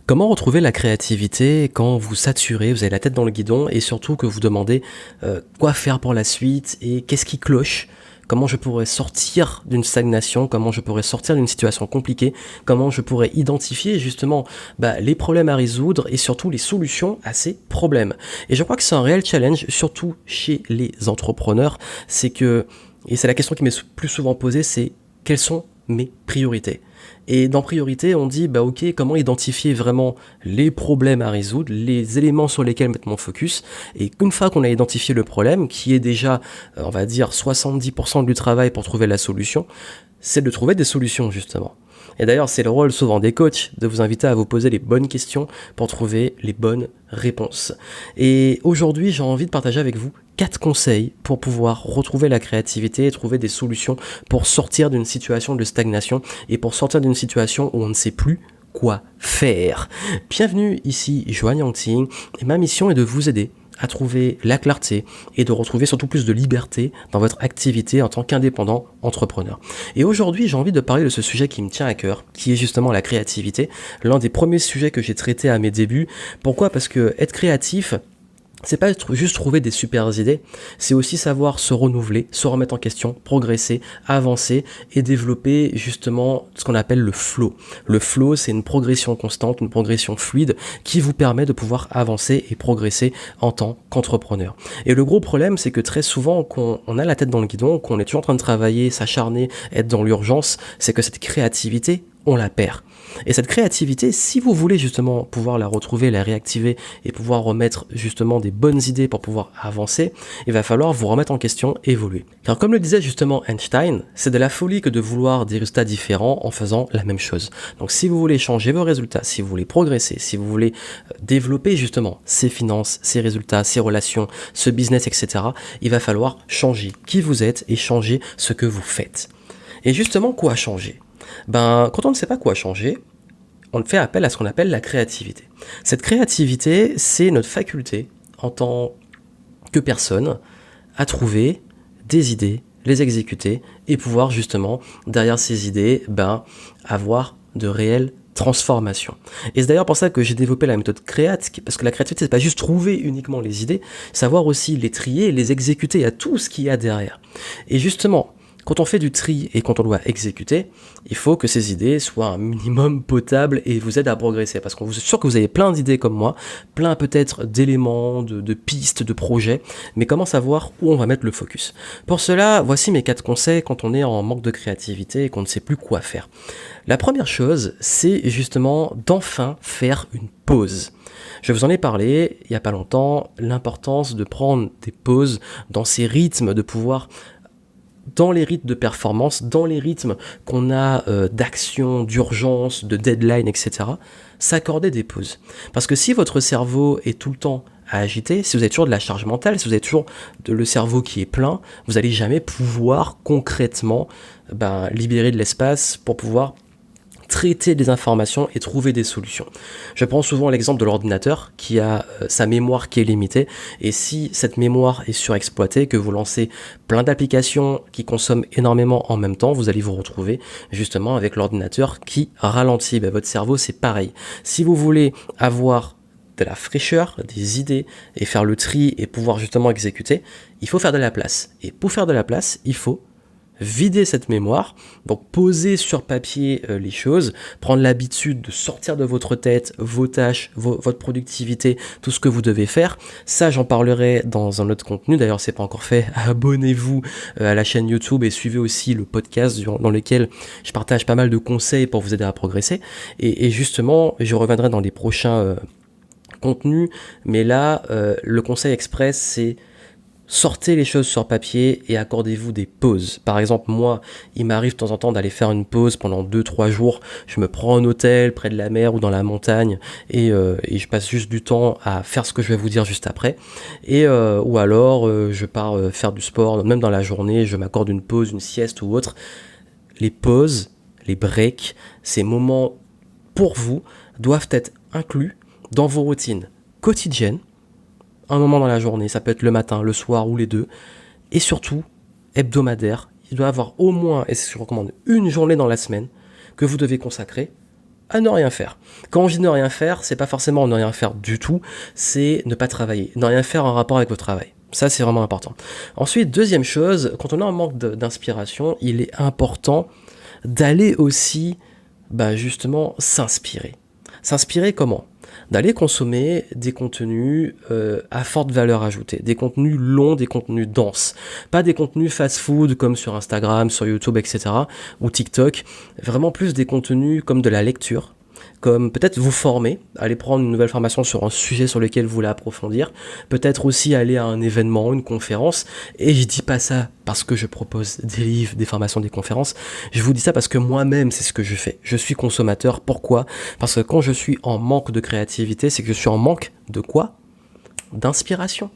Comment retrouver la créativité quand vous saturez, vous avez la tête dans le guidon et surtout que vous demandez quoi faire pour la suite et qu'est-ce qui cloche? Comment je pourrais sortir d'une stagnation? Comment je pourrais sortir d'une situation compliquée? Comment je pourrais identifier justement les problèmes à résoudre et surtout les solutions à ces problèmes? Et je crois que c'est un réel challenge, surtout chez les entrepreneurs. C'est que, et c'est la question qui m'est plus souvent posée, c'est quelles sont mes priorités? Et dans priorité, on dit, ok, comment identifier vraiment les problèmes à résoudre, les éléments sur lesquels mettre mon focus. Et une fois qu'on a identifié le problème, qui est déjà, on va dire, 70% du travail pour trouver la solution, c'est de trouver des solutions, justement. Et d'ailleurs, c'est le rôle souvent des coachs de vous inviter à vous poser les bonnes questions pour trouver les bonnes réponses. Et aujourd'hui, j'ai envie de partager avec vous 4 conseils pour pouvoir retrouver la créativité et trouver des solutions pour sortir d'une situation de stagnation et pour sortir d'une situation où on ne sait plus quoi faire. Bienvenue ici, Joanne Yangting, et ma mission est de vous aider à trouver la clarté et de retrouver surtout plus de liberté dans votre activité en tant qu'indépendant entrepreneur. Et aujourd'hui, j'ai envie de parler de ce sujet qui me tient à cœur, qui est justement la créativité, l'un des premiers sujets que j'ai traité à mes débuts. Pourquoi ? Parce que être créatif, c'est pas juste trouver des super idées, c'est aussi savoir se renouveler, se remettre en question, progresser, avancer et développer justement ce qu'on appelle le flow. Le flow, c'est une progression constante, une progression fluide qui vous permet de pouvoir avancer et progresser en tant qu'entrepreneur. Et le gros problème, c'est que très souvent, quand on a la tête dans le guidon, qu'on est toujours en train de travailler, s'acharner, être dans l'urgence, c'est que cette créativité, on la perd. Et cette créativité, si vous voulez justement pouvoir la retrouver, la réactiver et pouvoir remettre justement des bonnes idées pour pouvoir avancer, il va falloir vous remettre en question, évoluer. Car comme le disait justement Einstein, c'est de la folie que de vouloir des résultats différents en faisant la même chose. Donc si vous voulez changer vos résultats, si vous voulez progresser, si vous voulez développer justement ces finances, ces résultats, ces relations, ce business, etc., il va falloir changer qui vous êtes et changer ce que vous faites. Et justement, quoi changer ? Quand on ne sait pas quoi changer, on fait appel à ce qu'on appelle la créativité. Cette créativité, c'est notre faculté, en tant que personne, à trouver des idées, les exécuter, et pouvoir justement, derrière ces idées, avoir de réelles transformations. Et c'est d'ailleurs pour ça que j'ai développé la méthode Créat, parce que la créativité, c'est pas juste trouver uniquement les idées, savoir aussi les trier, les exécuter à tout ce qu'il y a derrière. Et justement, quand on fait du tri et quand on doit exécuter, il faut que ces idées soient un minimum potables et vous aident à progresser. Parce qu'on vous est sûr que vous avez plein d'idées comme moi, plein peut-être d'éléments, de pistes, de projets, mais comment savoir où on va mettre le focus ? Pour cela, voici mes 4 conseils quand on est en manque de créativité et qu'on ne sait plus quoi faire. La première chose, c'est justement d'enfin faire une pause. Je vous en ai parlé il n'y a pas longtemps, l'importance de prendre des pauses dans ces rythmes, de pouvoir dans les rythmes de performance, dans les rythmes qu'on a d'action, d'urgence, de deadline, etc., s'accorder des pauses. Parce que si votre cerveau est tout le temps à agiter, si vous avez toujours de la charge mentale, si vous avez toujours le cerveau qui est plein, vous n'allez jamais pouvoir concrètement libérer de l'espace pour pouvoir traiter des informations et trouver des solutions. Je prends souvent l'exemple de l'ordinateur qui a sa mémoire qui est limitée, et si cette mémoire est surexploitée, que vous lancez plein d'applications qui consomment énormément en même temps, vous allez vous retrouver justement avec l'ordinateur qui ralentit. Votre cerveau, c'est pareil. Si vous voulez avoir de la fraîcheur, des idées et faire le tri et pouvoir justement exécuter, il faut faire de la place. Et pour faire de la place, il faut vider cette mémoire, donc poser sur papier les choses, prendre l'habitude de sortir de votre tête vos tâches, votre productivité, tout ce que vous devez faire. Ça, j'en parlerai dans un autre contenu. D'ailleurs, c'est pas encore fait. Abonnez-vous à la chaîne YouTube et suivez aussi le podcast dans lequel je partage pas mal de conseils pour vous aider à progresser. Et justement, je reviendrai dans les prochains contenus, mais là, le conseil express, c'est sortez les choses sur papier et accordez-vous des pauses. Par exemple, moi, il m'arrive de temps en temps d'aller faire une pause pendant 2-3 jours. Je me prends un hôtel près de la mer ou dans la montagne et je passe juste du temps à faire ce que je vais vous dire juste après. Ou alors, je pars faire du sport, même dans la journée, je m'accorde une pause, une sieste ou autre. Les pauses, les breaks, ces moments pour vous doivent être inclus dans vos routines quotidiennes. Un moment dans la journée, ça peut être le matin, le soir ou les deux, et surtout hebdomadaire. Il doit y avoir au moins, et je recommande, une journée dans la semaine que vous devez consacrer à ne rien faire. Quand je dis ne rien faire, c'est pas forcément ne rien faire du tout, c'est ne pas travailler, ne rien faire en rapport avec votre travail. Ça, c'est vraiment important. Ensuite, deuxième chose, quand on a un manque d'inspiration, il est important d'aller aussi, justement, s'inspirer. S'inspirer comment ? D'aller consommer des contenus à forte valeur ajoutée, des contenus longs, des contenus denses, pas des contenus fast-food comme sur Instagram, sur YouTube, etc. ou TikTok, vraiment plus des contenus comme de la lecture, comme peut-être vous former, aller prendre une nouvelle formation sur un sujet sur lequel vous voulez approfondir, peut-être aussi aller à un événement, une conférence, et je dis pas ça parce que je propose des livres, des formations, des conférences, je vous dis ça parce que moi-même c'est ce que je fais, je suis consommateur, pourquoi ? Parce que quand je suis en manque de créativité, c'est que je suis en manque de quoi ? D'inspiration.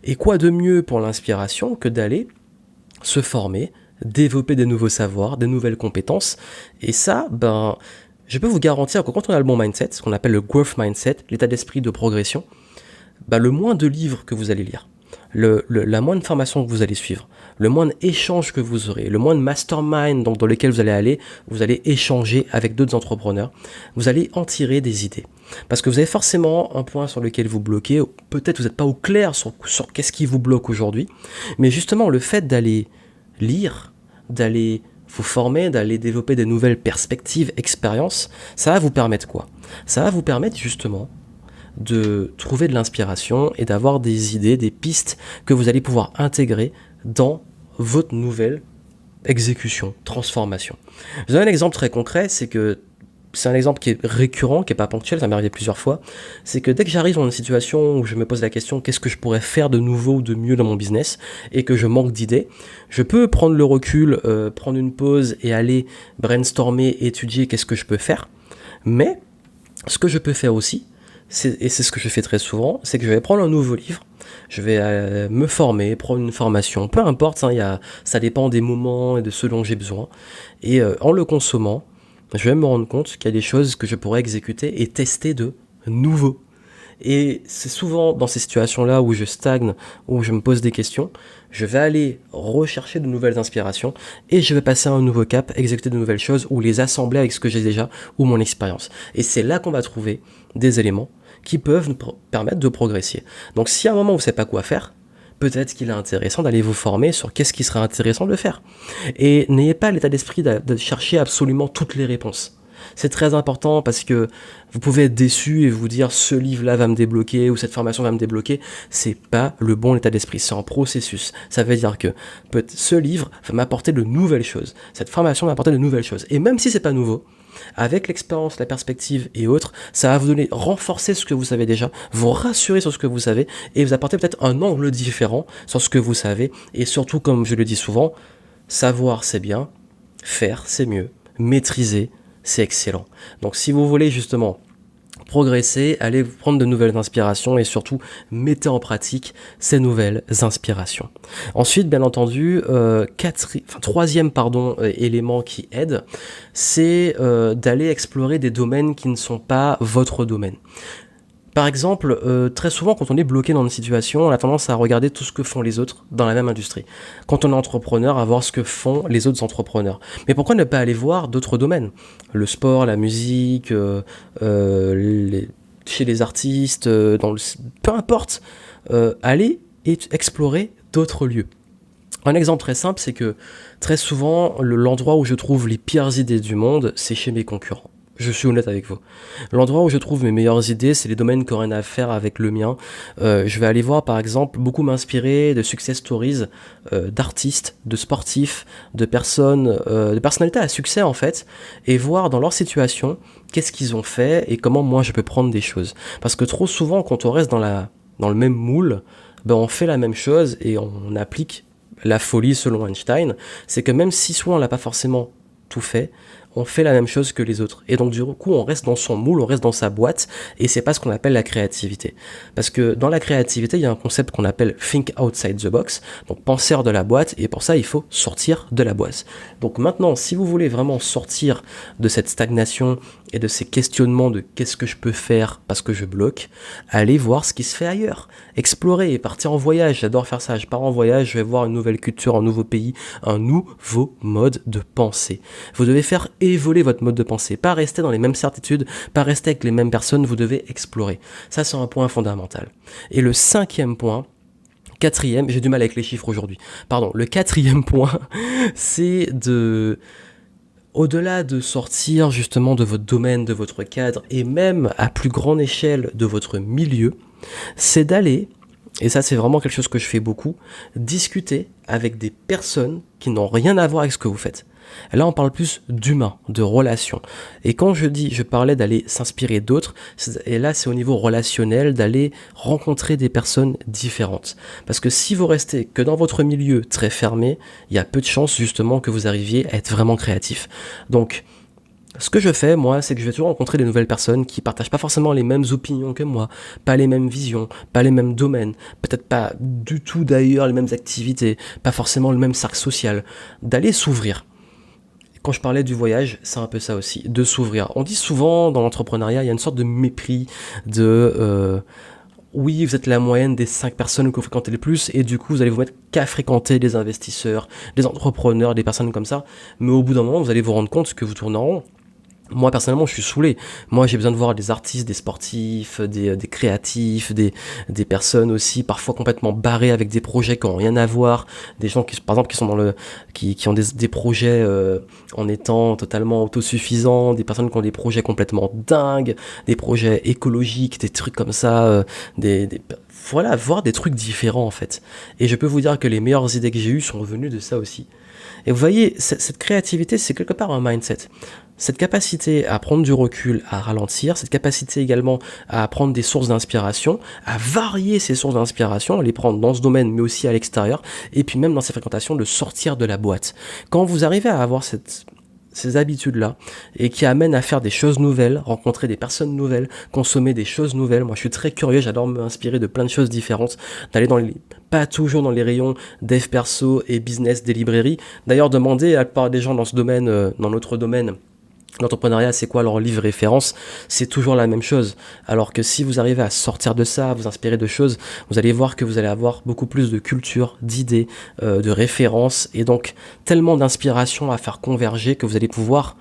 Et quoi de mieux pour l'inspiration que d'aller se former, développer des nouveaux savoirs, des nouvelles compétences, et ça, je peux vous garantir que quand on a le bon mindset, ce qu'on appelle le growth mindset, l'état d'esprit de progression, le moins de livres que vous allez lire, la moindre formation que vous allez suivre, le moindre échange que vous aurez, le moindre mastermind dans lequel vous allez échanger avec d'autres entrepreneurs, vous allez en tirer des idées. Parce que vous avez forcément un point sur lequel vous bloquez, peut-être vous n'êtes pas au clair sur qu'est-ce qui vous bloque aujourd'hui, mais justement le fait d'aller lire, d'aller vous former, d'aller développer des nouvelles perspectives, expériences, ça va vous permettre quoi ? Ça va vous permettre justement de trouver de l'inspiration et d'avoir des idées, des pistes que vous allez pouvoir intégrer dans votre nouvelle exécution, transformation. Je vous donne un exemple très concret, c'est un exemple qui est récurrent, qui n'est pas ponctuel, ça m'est arrivé plusieurs fois, c'est que dès que j'arrive dans une situation où je me pose la question qu'est-ce que je pourrais faire de nouveau ou de mieux dans mon business et que je manque d'idées, je peux prendre le recul, prendre une pause et aller brainstormer, étudier qu'est-ce que je peux faire. Mais ce que je peux faire aussi, et c'est ce que je fais très souvent, c'est que je vais prendre un nouveau livre, je vais me former, prendre une formation, peu importe, ça dépend des moments et de ce dont j'ai besoin, et en le consommant, je vais me rendre compte qu'il y a des choses que je pourrais exécuter et tester de nouveau. Et c'est souvent dans ces situations-là où je stagne, où je me pose des questions, je vais aller rechercher de nouvelles inspirations et je vais passer à un nouveau cap, exécuter de nouvelles choses ou les assembler avec ce que j'ai déjà ou mon expérience. Et c'est là qu'on va trouver des éléments qui peuvent nous permettre de progresser. Donc si à un moment vous ne savez pas quoi faire, peut-être qu'il est intéressant d'aller vous former sur qu'est-ce qui serait intéressant de faire. Et n'ayez pas l'état d'esprit de chercher absolument toutes les réponses. C'est très important parce que vous pouvez être déçu et vous dire ce livre-là va me débloquer ou cette formation va me débloquer. C'est pas le bon état d'esprit, c'est un processus. Ça veut dire que ce livre va m'apporter de nouvelles choses. Cette formation va m'apporter de nouvelles choses. Et même si c'est pas nouveau, avec l'expérience, la perspective et autres, ça va vous donner, renforcer ce que vous savez déjà, vous rassurer sur ce que vous savez et vous apporter peut-être un angle différent sur ce que vous savez. Et surtout, comme je le dis souvent, savoir c'est bien, faire c'est mieux, maîtriser c'est excellent. Donc si vous voulez justement progresser, allez prendre de nouvelles inspirations et surtout mettez en pratique ces nouvelles inspirations. Ensuite, bien entendu, troisième élément qui aide, c'est d'aller explorer des domaines qui ne sont pas votre domaine. Par exemple, très souvent quand on est bloqué dans une situation, on a tendance à regarder tout ce que font les autres dans la même industrie. Quand on est entrepreneur, à voir ce que font les autres entrepreneurs. Mais pourquoi ne pas aller voir d'autres domaines ? Le sport, la musique, chez les artistes, peu importe. Aller explorer d'autres lieux. Un exemple très simple, c'est que très souvent, l'endroit où je trouve les pires idées du monde, c'est chez mes concurrents. Je suis honnête avec vous. L'endroit où je trouve mes meilleures idées, c'est les domaines qui n'ont rien à faire avec le mien. Je vais aller voir, par exemple, beaucoup m'inspirer de success stories d'artistes, de sportifs, de personnes, de personnalités à succès en fait, et voir dans leur situation qu'est-ce qu'ils ont fait et comment moi je peux prendre des choses. Parce que trop souvent, quand on reste dans le même moule, on fait la même chose et on applique la folie selon Einstein. C'est que même si soit on l'a pas forcément tout fait, on fait la même chose que les autres. Et donc du coup, on reste dans son moule, on reste dans sa boîte, et c'est pas ce qu'on appelle la créativité. Parce que dans la créativité, il y a un concept qu'on appelle think outside the box, donc penser hors de la boîte, et pour ça, il faut sortir de la boîte. Donc maintenant, si vous voulez vraiment sortir de cette stagnation et de ces questionnements de qu'est-ce que je peux faire parce que je bloque, allez voir ce qui se fait ailleurs. Explorer, partir en voyage, j'adore faire ça. Je pars en voyage, je vais voir une nouvelle culture, un nouveau pays, un nouveau mode de pensée. Vous devez faire évoluer votre mode de pensée, pas rester dans les mêmes certitudes, pas rester avec les mêmes personnes, vous devez explorer. Ça, c'est un point fondamental. Et le quatrième, j'ai du mal avec les chiffres aujourd'hui. Pardon, le quatrième point, c'est au-delà de sortir justement de votre domaine, de votre cadre, et même à plus grande échelle de votre milieu, c'est d'aller, et ça c'est vraiment quelque chose que je fais beaucoup, discuter avec des personnes qui n'ont rien à voir avec ce que vous faites. Et là on parle plus d'humain, de relation. Et quand je parlais d'aller s'inspirer d'autres, et là c'est au niveau relationnel, d'aller rencontrer des personnes différentes. Parce que si vous restez que dans votre milieu très fermé, il y a peu de chances justement que vous arriviez à être vraiment créatif. Donc, ce que je fais, moi, c'est que je vais toujours rencontrer des nouvelles personnes qui partagent pas forcément les mêmes opinions que moi, pas les mêmes visions, pas les mêmes domaines, peut-être pas du tout d'ailleurs les mêmes activités, pas forcément le même cercle social, d'aller s'ouvrir. Quand je parlais du voyage, c'est un peu ça aussi, de s'ouvrir. On dit souvent dans l'entrepreneuriat, il y a une sorte de mépris oui, vous êtes la moyenne des 5 personnes que vous fréquentez le plus, et du coup, vous allez vous mettre qu'à fréquenter des investisseurs, des entrepreneurs, des personnes comme ça, mais au bout d'un moment, vous allez vous rendre compte que vous tournez en rond. Moi, personnellement, je suis saoulé. Moi, j'ai besoin de voir des artistes, des sportifs, des créatifs, des personnes aussi, parfois complètement barrées avec des projets qui n'ont rien à voir. Des gens qui, par exemple, qui sont qui ont des projets en étant totalement autosuffisants, des personnes qui ont des projets complètement dingues, des projets écologiques, des trucs comme ça, voilà, voir des trucs différents, en fait. Et je peux vous dire que les meilleures idées que j'ai eues sont venues de ça aussi. Et vous voyez, cette créativité, c'est quelque part un mindset. Cette capacité à prendre du recul, à ralentir, cette capacité également à prendre des sources d'inspiration, à varier ces sources d'inspiration, à les prendre dans ce domaine mais aussi à l'extérieur, et puis même dans ces fréquentations, de sortir de la boîte. Quand vous arrivez à avoir ces habitudes-là, et qui amènent à faire des choses nouvelles, rencontrer des personnes nouvelles, consommer des choses nouvelles. Moi, je suis très curieux, j'adore m'inspirer de plein de choses différentes, d'aller pas toujours dans les rayons dev perso et business des librairies. D'ailleurs, demandez à la plupart des gens dans ce domaine, dans notre domaine, l'entrepreneuriat, c'est quoi leur livre référence? C'est toujours la même chose. Alors que si vous arrivez à sortir de ça, à vous inspirer de choses, vous allez voir que vous allez avoir beaucoup plus de culture, d'idées, de références, et donc tellement d'inspiration à faire converger que vous allez pouvoir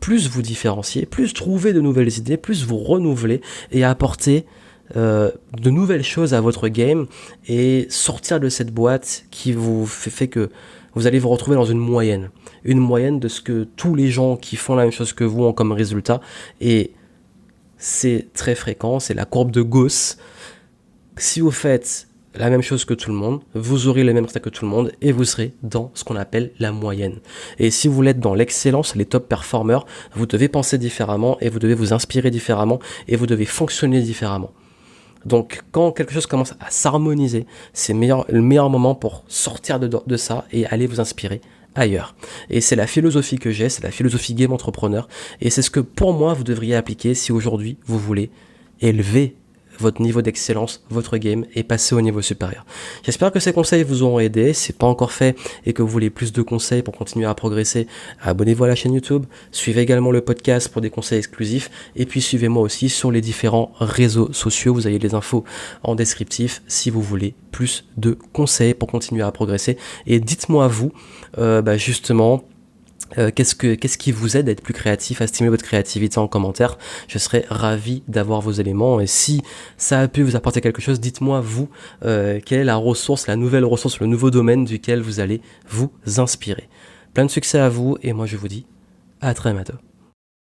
plus vous différencier, plus trouver de nouvelles idées, plus vous renouveler et apporter de nouvelles choses à votre game et sortir de cette boîte qui vous fait que vous allez vous retrouver dans une moyenne de ce que tous les gens qui font la même chose que vous ont comme résultat, et c'est très fréquent, c'est la courbe de Gauss. Si vous faites la même chose que tout le monde, vous aurez les mêmes résultats que tout le monde et vous serez dans ce qu'on appelle la moyenne. Et si vous voulez être dans l'excellence, les top performers, vous devez penser différemment et vous devez vous inspirer différemment et vous devez fonctionner différemment. Donc quand quelque chose commence à s'harmoniser, c'est le meilleur moment pour sortir de ça et aller vous inspirer ailleurs. Et c'est la philosophie que j'ai, c'est la philosophie Game Entrepreneur, et c'est ce que pour moi vous devriez appliquer si aujourd'hui vous voulez élever votre niveau d'excellence, votre game, et passer au niveau supérieur. J'espère que ces conseils vous auront aidé. Si c'est pas encore fait et que vous voulez plus de conseils pour continuer à progresser, abonnez-vous à la chaîne YouTube, suivez également le podcast pour des conseils exclusifs, et puis suivez-moi aussi sur les différents réseaux sociaux. Vous avez les infos en descriptif si vous voulez plus de conseils pour continuer à progresser. Et dites-moi vous, justement, qu'est-ce qui vous aide à être plus créatif, à stimuler votre créativité en commentaire. Je serais ravi d'avoir vos éléments, et si ça a pu vous apporter quelque chose, dites-moi vous quelle est la ressource, la nouvelle ressource, le nouveau domaine duquel vous allez vous inspirer. Plein de succès à vous, et moi je vous dis à très bientôt.